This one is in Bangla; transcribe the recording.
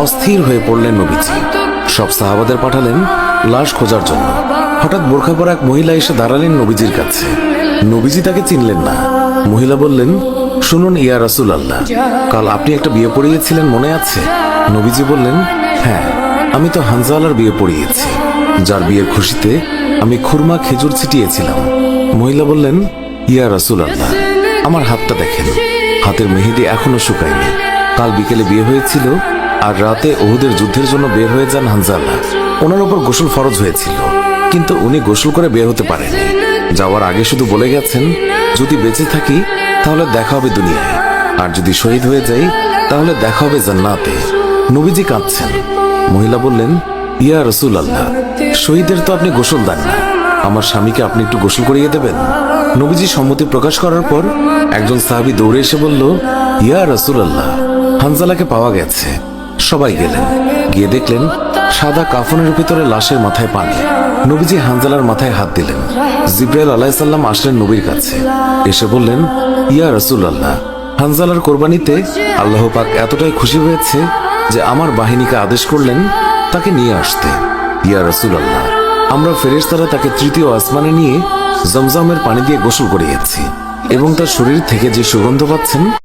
অস্থির হয়ে পড়লেন নবীজি। সব সাহাবাদের পাঠালেন লাশ খোঁজার জন্য। হঠাৎ বোরখা পরা এক মহিলা এসে দাঁড়ালেন নবীজির কাছে। নবীজি তাকে চিনলেন না। মহিলা বললেন, শুনুন ইয়া রাসূলুল্লাহ, কাল আপনি একটা বিয়ে পড়িয়েছিলেন মনে আছে? নবীজি বললেন, হ্যাঁ, আমি তো হানজালার বিয়ে পড়িয়েছি, যার বিয়ের খুশিতে আমি খুরমা খেজুর ছিটিয়েছিলাম। মহিলা বললেন, ইয়া রাসূলুল্লাহ, আমার হাতটা দেখেন, হাতের মেহেদি এখনো শুকায়নি। কাল বিকেলে বিয়ে হয়েছিল, আর রাতে উহুদের যুদ্ধের জন্য বের হয়ে যান হানজালা। ওনার উপর গোসল ফরজ হয়েছিল, কিন্তু উনি গোসল করে বের হতে পারেনি। যাওয়ার আগে শুধু বলে গেছেন, যদি বেঁচে থাকি তাহলে দেখা হবে দুনিয়ায়, আর যদি শহীদ হয়ে যাই তাহলে দেখা হবে জান্নাতে। নবীজি কাঁদছেন। মহিলা বললেন, ইয়া রাসূলুল্লাহ, শহীদের তো আপনি গোসল দেন না, আমার স্বামীকে আপনি একটু গোসল করিয়ে দেবেন। নবীজি সম্মতি প্রকাশ করার পর একজন সাহাবী দৌড়ে এসে বলল, ইয়া রাসূলুল্লাহ, হানজালাকে পাওয়া গেছে। সবাই গেলেন, গিয়ে দেখলেন সাদা কাফনের ভিতরে লাশের মাথায় পানি। নবীজি হানজালার মাথায় হাত দিলেন। জিবরাইল আলাইহিস সালাম আসলেন নবীর কাছে, এসে বললেন, ইয়া রাসূলুল্লাহ, হানজালার কোরবানিতে আল্লাহ পাক এতটাই খুশি হয়েছে যে আমার বাহিনীকে আদেশ করলেন তাকে নিয়ে আসতে। ইয়া রাসূলুল্লাহ, আমরা ফেরেশতারা তাকে তৃতীয় আসমানে নিয়ে জমজমের পানি দিয়ে গোসল করিয়েছি, এবং তার শরীর থেকে যে সুগন্ধ পাচ্ছেন